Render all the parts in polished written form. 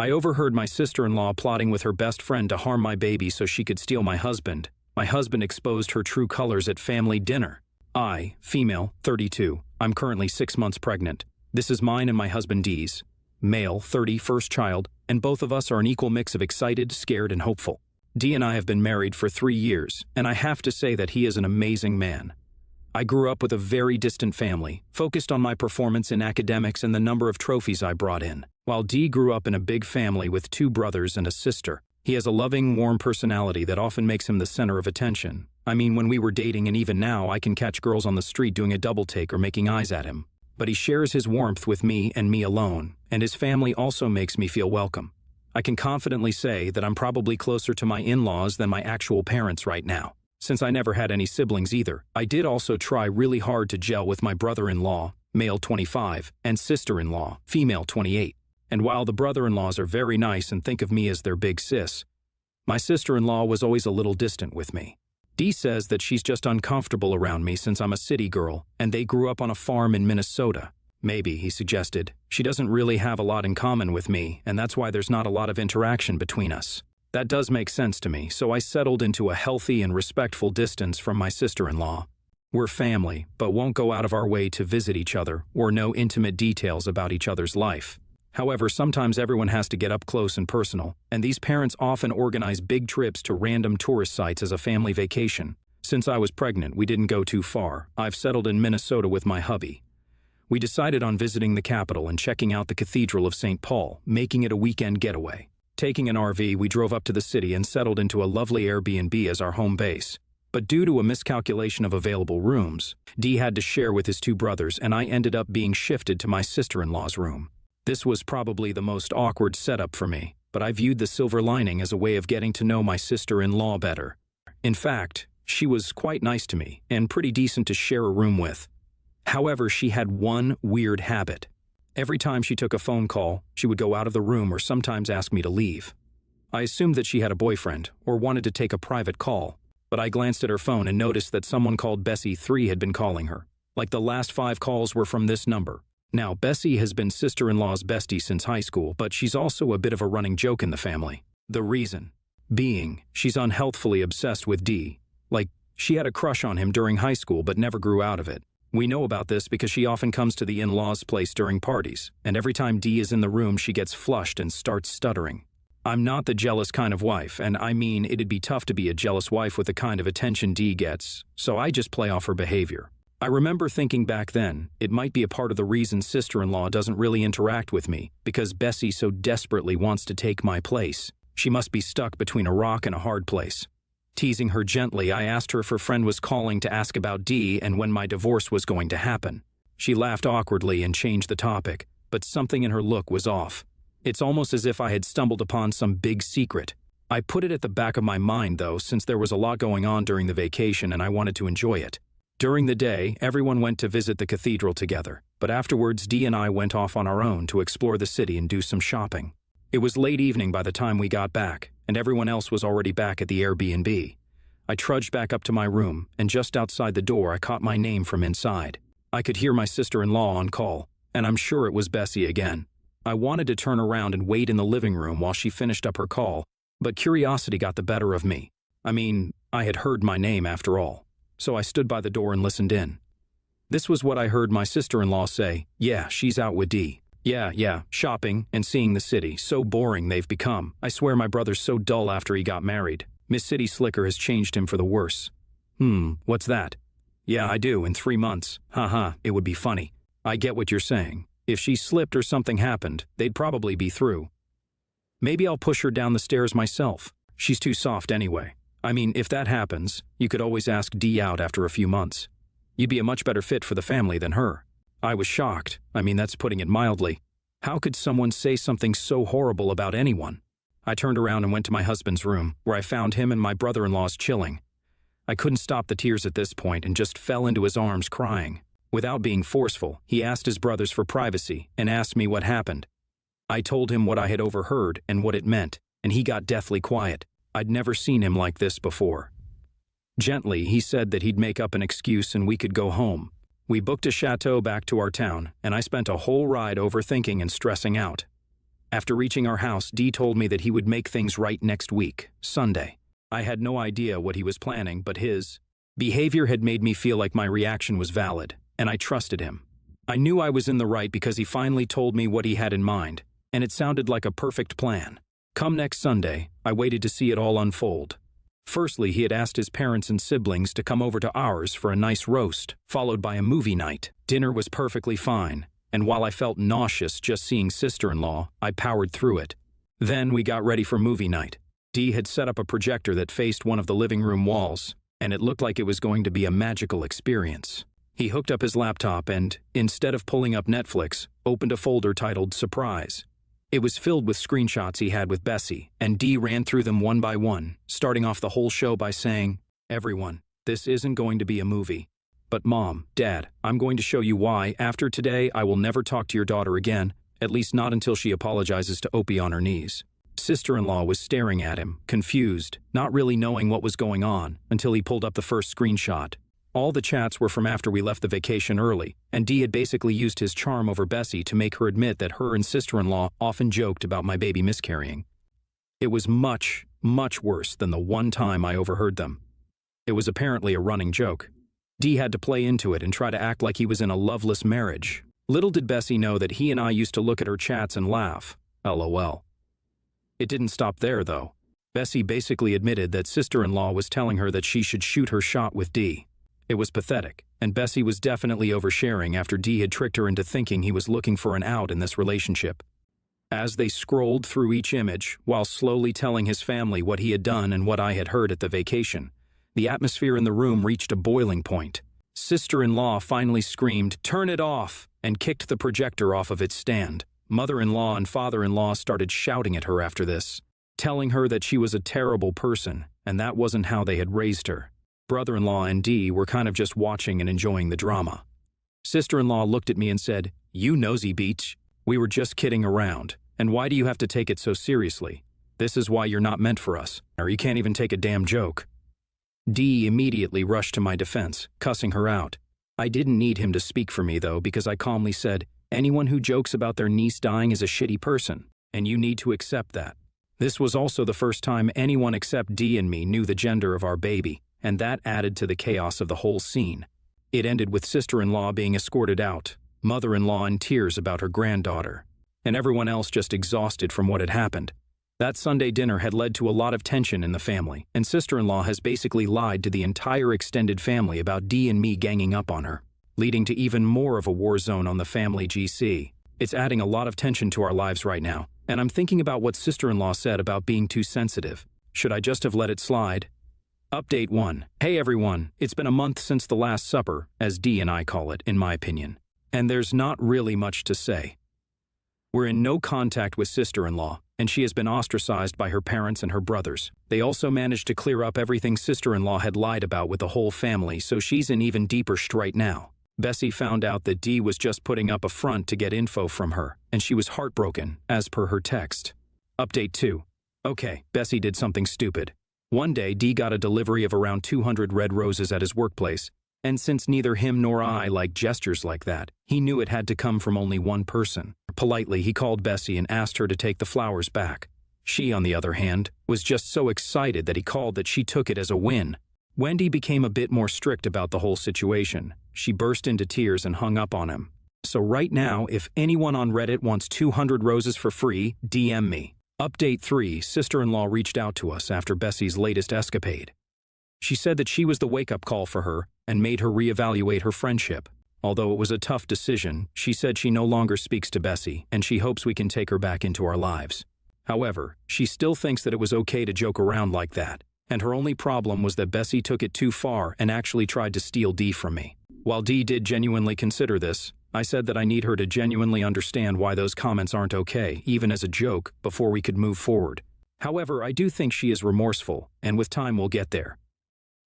I overheard my sister-in-law plotting with her best friend to harm my baby so she could steal my husband. My husband exposed her true colors at family dinner. I, female, 32. I'm currently 6 months pregnant. This is mine and my husband D's. Male, 30, first child, and both of us are an equal mix of excited, scared, and hopeful. D and I have been married for 3 years, and I have to say that he is an amazing man. I grew up with a very distant family, focused on my performance in academics and the number of trophies I brought in, while D grew up in a big family with 2 brothers and a sister. He has a loving, warm personality that often makes him the center of attention. I mean, when we were dating and even now, I can catch girls on the street doing a double take or making eyes at him. But he shares his warmth with me and me alone, and his family also makes me feel welcome. I can confidently say that I'm probably closer to my in-laws than my actual parents right now. Since I never had any siblings either, I did also try really hard to gel with my brother-in-law, male 25, and sister-in-law, female 28. And while the brother-in-laws are very nice and think of me as their big sis, my sister-in-law was always a little distant with me. Dee says that she's just uncomfortable around me since I'm a city girl, and they grew up on a farm in Minnesota. Maybe, he suggested, she doesn't really have a lot in common with me, and that's why there's not a lot of interaction between us. That does make sense to me, so I settled into a healthy and respectful distance from my sister-in-law. We're family, but won't go out of our way to visit each other or know intimate details about each other's life. However, sometimes everyone has to get up close and personal, and these parents often organize big trips to random tourist sites as a family vacation. Since I was pregnant, we didn't go too far. I've settled in Minnesota with my hubby. We decided on visiting the capital and checking out the Cathedral of St. Paul, making it a weekend getaway. Taking an RV, we drove up to the city and settled into a lovely Airbnb as our home base. But due to a miscalculation of available rooms, Dee had to share with his 2 brothers, and I ended up being shifted to my sister-in-law's room. This was probably the most awkward setup for me, but I viewed the silver lining as a way of getting to know my sister-in-law better. In fact, she was quite nice to me and pretty decent to share a room with. However, she had one weird habit. Every time she took a phone call, she would go out of the room or sometimes ask me to leave. I assumed that she had a boyfriend or wanted to take a private call, but I glanced at her phone and noticed that someone called Bessie 3 had been calling her. Like the last 5 calls were from this number. Now, Bessie has been sister-in-law's bestie since high school, but she's also a bit of a running joke in the family. The reason being, she's unhealthfully obsessed with D. Like, she had a crush on him during high school but never grew out of it. We know about this because she often comes to the in-laws' place during parties, and every time Dee is in the room she gets flushed and starts stuttering. I'm not the jealous kind of wife, and I mean it'd be tough to be a jealous wife with the kind of attention Dee gets, so I just play off her behavior. I remember thinking back then, it might be a part of the reason sister-in-law doesn't really interact with me, because Bessie so desperately wants to take my place. She must be stuck between a rock and a hard place. Teasing her gently, I asked her if her friend was calling to ask about Dee and when my divorce was going to happen. She laughed awkwardly and changed the topic, but something in her look was off. It's almost as if I had stumbled upon some big secret. I put it at the back of my mind, though, since there was a lot going on during the vacation and I wanted to enjoy it. During the day, everyone went to visit the cathedral together, but afterwards Dee and I went off on our own to explore the city and do some shopping. It was late evening by the time we got back, and everyone else was already back at the Airbnb. I trudged back up to my room, and just outside the door I caught my name from inside. I could hear my sister-in-law on call, and I'm sure it was Bessie again. I wanted to turn around and wait in the living room while she finished up her call, but curiosity got the better of me. I mean, I had heard my name after all, so I stood by the door and listened in. This was what I heard my sister-in-law say. "Yeah, she's out with Dee. Yeah, shopping and seeing the city. So boring they've become. I swear my brother's so dull after he got married. Miss City Slicker has changed him for the worse." What's that? "Yeah, I do, in 3 months. Haha, it would be funny." "I get what you're saying. If she slipped or something happened, they'd probably be through. Maybe I'll push her down the stairs myself. She's too soft anyway. I mean, if that happens, you could always ask Dee out after a few months. You'd be a much better fit for the family than her." I was shocked. I mean, that's putting it mildly. How could someone say something so horrible about anyone? I turned around and went to my husband's room, where I found him and my brother-in-law's chilling. I couldn't stop the tears at this point and just fell into his arms crying. Without being forceful, he asked his brothers for privacy and asked me what happened. I told him what I had overheard and what it meant, and he got deathly quiet. I'd never seen him like this before. Gently, he said that he'd make up an excuse and we could go home. We booked a chateau back to our town, and I spent a whole ride overthinking and stressing out. After reaching our house, Dee told me that he would make things right next week, Sunday. I had no idea what he was planning, but his behavior had made me feel like my reaction was valid, and I trusted him. I knew I was in the right because he finally told me what he had in mind, and it sounded like a perfect plan. Come next Sunday, I waited to see it all unfold. Firstly, he had asked his parents and siblings to come over to ours for a nice roast, followed by a movie night. Dinner was perfectly fine, and while I felt nauseous just seeing sister-in-law, I powered through it. Then we got ready for movie night. Dee had set up a projector that faced one of the living room walls, and it looked like it was going to be a magical experience. He hooked up his laptop and, instead of pulling up Netflix, opened a folder titled Surprise. It was filled with screenshots he had with Bessie, and Dee ran through them one by one, starting off the whole show by saying, "Everyone, this isn't going to be a movie. But Mom, Dad, I'm going to show you why, after today, I will never talk to your daughter again, at least not until she apologizes to Opie on her knees." Sister-in-law was staring at him, confused, not really knowing what was going on, until he pulled up the first screenshot. All the chats were from after we left the vacation early, and Dee had basically used his charm over Bessie to make her admit that her and sister-in-law often joked about my baby miscarrying. It was much, much worse than the one time I overheard them. It was apparently a running joke. Dee had to play into it and try to act like he was in a loveless marriage. Little did Bessie know that he and I used to look at her chats and laugh. LOL. It didn't stop there, though. Bessie basically admitted that sister-in-law was telling her that she should shoot her shot with Dee. It was pathetic, and Bessie was definitely oversharing after Dee had tricked her into thinking he was looking for an out in this relationship. As they scrolled through each image, while slowly telling his family what he had done and what I had heard at the vacation, the atmosphere in the room reached a boiling point. Sister-in-law finally screamed, "Turn it off!" and kicked the projector off of its stand. Mother-in-law and father-in-law started shouting at her after this, telling her that she was a terrible person, and that wasn't how they had raised her. Brother-in-law and Dee were kind of just watching and enjoying the drama. Sister-in-law looked at me and said, "You nosy beach. We were just kidding around, and why do you have to take it so seriously? This is why you're not meant for us, or you can't even take a damn joke." Dee immediately rushed to my defense, cussing her out. I didn't need him to speak for me, though, because I calmly said, "Anyone who jokes about their niece dying is a shitty person, and you need to accept that." This was also the first time anyone except Dee and me knew the gender of our baby, and that added to the chaos of the whole scene. It ended with sister-in-law being escorted out, mother-in-law in tears about her granddaughter, and everyone else just exhausted from what had happened. That Sunday dinner had led to a lot of tension in the family, and sister-in-law has basically lied to the entire extended family about Dee and me ganging up on her, leading to even more of a war zone on the family GC. It's adding a lot of tension to our lives right now, and I'm thinking about what sister-in-law said about being too sensitive. Should I just have let it slide? Update 1. Hey everyone, it's been a month since the Last Supper, as Dee and I call it, in my opinion. And there's not really much to say. We're in no contact with sister-in-law, and she has been ostracized by her parents and her brothers. They also managed to clear up everything sister-in-law had lied about with the whole family, so she's in even deeper right now. Bessie found out that Dee was just putting up a front to get info from her, and she was heartbroken, as per her text. Update 2. Okay, Bessie did something stupid. One day, Dee got a delivery of around 200 red roses at his workplace, and since neither him nor I like gestures like that, he knew it had to come from only one person. Politely, he called Bessie and asked her to take the flowers back. She, on the other hand, was just so excited that he called that she took it as a win. Wendy became a bit more strict about the whole situation. She burst into tears and hung up on him. So right now, if anyone on Reddit wants 200 roses for free, DM me. Update 3. Sister-in-law reached out to us after Bessie's latest escapade. She said that she was the wake-up call for her and made her reevaluate her friendship. Although it was a tough decision, she said she no longer speaks to Bessie and she hopes we can take her back into our lives. However, she still thinks that it was okay to joke around like that, and her only problem was that Bessie took it too far and actually tried to steal Dee from me. While Dee did genuinely consider this, I said that I need her to genuinely understand why those comments aren't okay, even as a joke, before we could move forward. However, I do think she is remorseful, and with time we'll get there.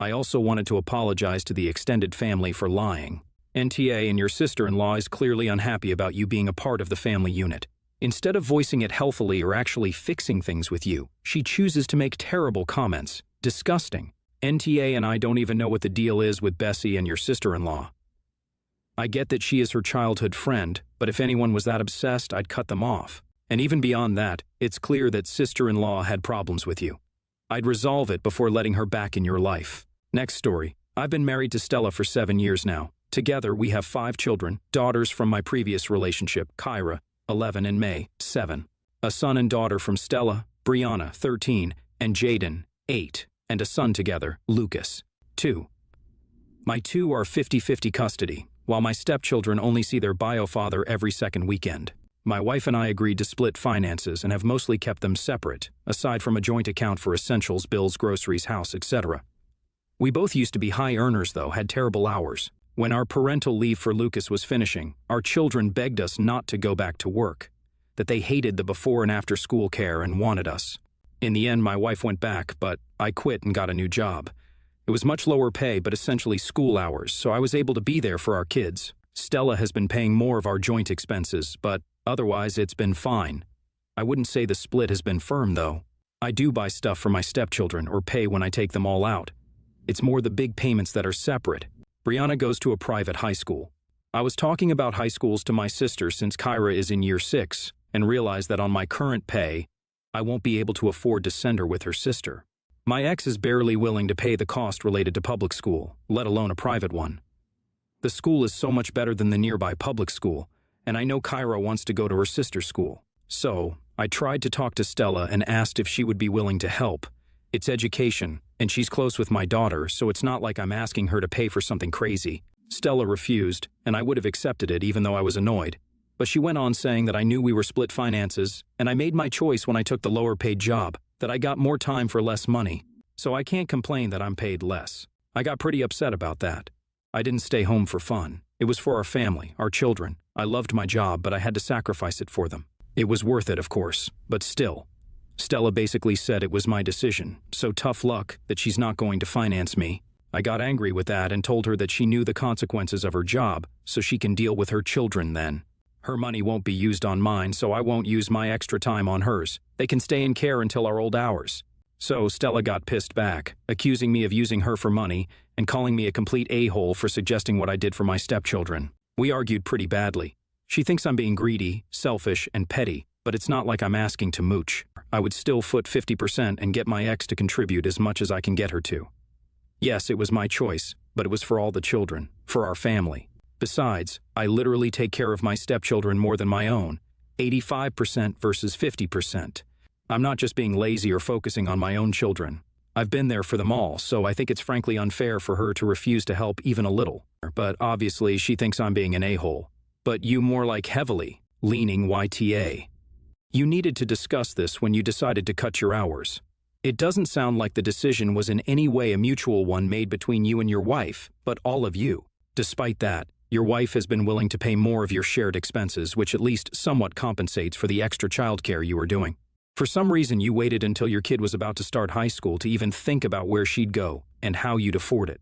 I also wanted to apologize to the extended family for lying. NTA and your sister-in-law is clearly unhappy about you being a part of the family unit. Instead of voicing it healthily or actually fixing things with you, she chooses to make terrible comments. Disgusting. NTA and I don't even know what the deal is with Bessie and your sister-in-law. I get that she is her childhood friend, but if anyone was that obsessed, I'd cut them off. And even beyond that, it's clear that sister-in-law had problems with you. I'd resolve it before letting her back in your life. Next story. I've been married to Stella for 7 years now. Together, we have 5 children, daughters from my previous relationship, Kyra, 11, and May, 7. A son and daughter from Stella, Brianna, 13, and Jaden, 8, and a son together, Lucas, 2. My 2 are 50-50 custody, while my stepchildren only see their bio father every second weekend. My wife and I agreed to split finances and have mostly kept them separate, aside from a joint account for essentials, bills, groceries, house, etc. We both used to be high earners, though, had terrible hours. When our parental leave for Lucas was finishing, our children begged us not to go back to work, that they hated the before and after school care and wanted us. In the end, my wife went back, but I quit and got a new job. It was much lower pay, but essentially school hours, so I was able to be there for our kids. Stella has been paying more of our joint expenses, but otherwise it's been fine. I wouldn't say the split has been firm, though. I do buy stuff for my stepchildren or pay when I take them all out. It's more the big payments that are separate. Brianna goes to a private high school. I was talking about high schools to my sister since Kyra is in year 6, and realized that on my current pay, I won't be able to afford to send her with her sister. My ex is barely willing to pay the cost related to public school, let alone a private one. The school is so much better than the nearby public school, and I know Kyra wants to go to her sister's school. So, I tried to talk to Stella and asked if she would be willing to help. It's education, and she's close with my daughter, so it's not like I'm asking her to pay for something crazy. Stella refused, and I would have accepted it even though I was annoyed. But she went on saying that I knew we were split finances, and I made my choice when I took the lower-paid job, that I got more time for less money. So I can't complain that I'm paid less. I got pretty upset about that. I didn't stay home for fun. It was for our family, our children. I loved my job, but I had to sacrifice it for them. It was worth it, of course, but still. Stella basically said it was my decision, so tough luck that she's not going to finance me. I got angry with that and told her that she knew the consequences of her job, so she can deal with her children then. Her money won't be used on mine, so I won't use my extra time on hers. They can stay in care until our old hours. So Stella got pissed back, accusing me of using her for money and calling me a complete a-hole for suggesting what I did for my stepchildren. We argued pretty badly. She thinks I'm being greedy, selfish, and petty, but it's not like I'm asking to mooch. I would still foot 50% and get my ex to contribute as much as I can get her to. Yes, it was my choice, but it was for all the children, for our family. Besides, I literally take care of my stepchildren more than my own, 85% versus 50%. I'm not just being lazy or focusing on my own children. I've been there for them all, so I think it's frankly unfair for her to refuse to help even a little. But obviously she thinks I'm being an a-hole. But you more like heavily, leaning YTA. You needed to discuss this when you decided to cut your hours. It doesn't sound like the decision was in any way a mutual one made between you and your wife, but all of you. Despite that, your wife has been willing to pay more of your shared expenses, which at least somewhat compensates for the extra childcare you were doing. For some reason, you waited until your kid was about to start high school to even think about where she'd go and how you'd afford it.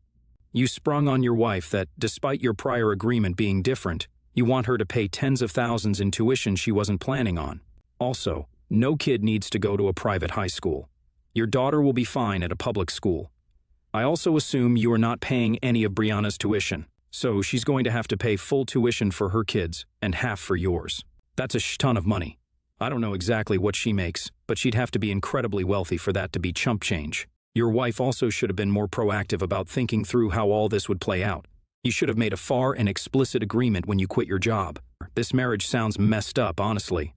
You sprung on your wife that, despite your prior agreement being different, you want her to pay tens of thousands in tuition she wasn't planning on. Also, no kid needs to go to a private high school. Your daughter will be fine at a public school. I also assume you are not paying any of Brianna's tuition, so she's going to have to pay full tuition for her kids and half for yours. That's a ton of money. I don't know exactly what she makes, but she'd have to be incredibly wealthy for that to be chump change. Your wife also should have been more proactive about thinking through how all this would play out. You should have made a fair and explicit agreement when you quit your job. This marriage sounds messed up, honestly.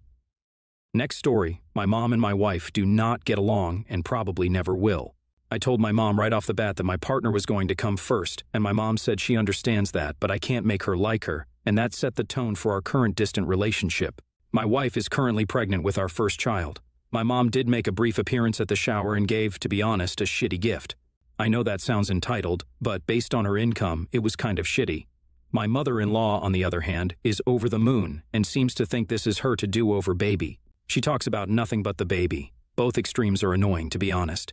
Next story, my mom and my wife do not get along and probably never will. I told my mom right off the bat that my partner was going to come first, and my mom said she understands that, but I can't make her like her, and that set the tone for our current distant relationship. My wife is currently pregnant with our first child. My mom did make a brief appearance at the shower and gave, to be honest, a shitty gift. I know that sounds entitled, but based on her income, it was kind of shitty. My mother-in-law, on the other hand, is over the moon and seems to think this is her to-do-over baby. She talks about nothing but the baby. Both extremes are annoying, to be honest.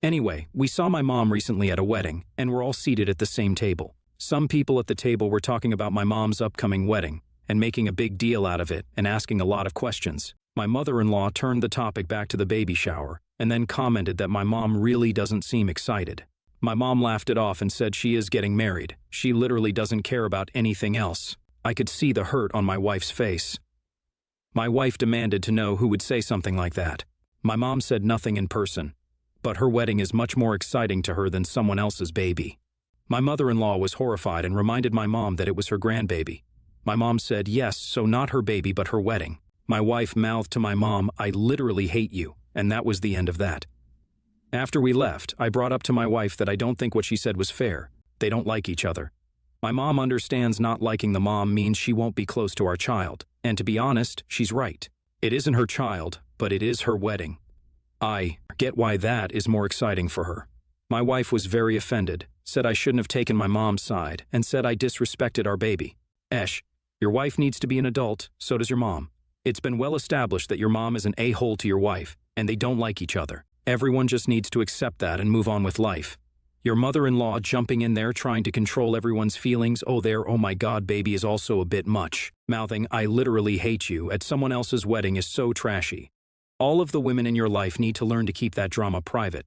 Anyway, we saw my mom recently at a wedding, and we're all seated at the same table. Some people at the table were talking about my mom's upcoming wedding, and making a big deal out of it and asking a lot of questions. My mother-in-law turned the topic back to the baby shower, and then commented that my mom really doesn't seem excited. My mom laughed it off and said she is getting married. She literally doesn't care about anything else. I could see the hurt on my wife's face. My wife demanded to know who would say something like that. My mom said nothing in person, but her wedding is much more exciting to her than someone else's baby. My mother-in-law was horrified and reminded my mom that it was her grandbaby. My mom said yes, so not her baby but her wedding. My wife mouthed to my mom, "I literally hate you," and that was the end of that. After we left, I brought up to my wife that I don't think what she said was fair. They don't like each other. My mom understands not liking the mom means she won't be close to our child, and to be honest, she's right. It isn't her child, but it is her wedding. I get why that is more exciting for her. My wife was very offended, said I shouldn't have taken my mom's side, and said I disrespected our baby. Esh, your wife needs to be an adult, so does your mom. It's been well established that your mom is an a-hole to your wife, and they don't like each other. Everyone just needs to accept that and move on with life. Your mother-in-law jumping in there trying to control everyone's feelings, oh my god baby, is also a bit much. Mouthing, "I literally hate you," at someone else's wedding is so trashy. All of the women in your life need to learn to keep that drama private.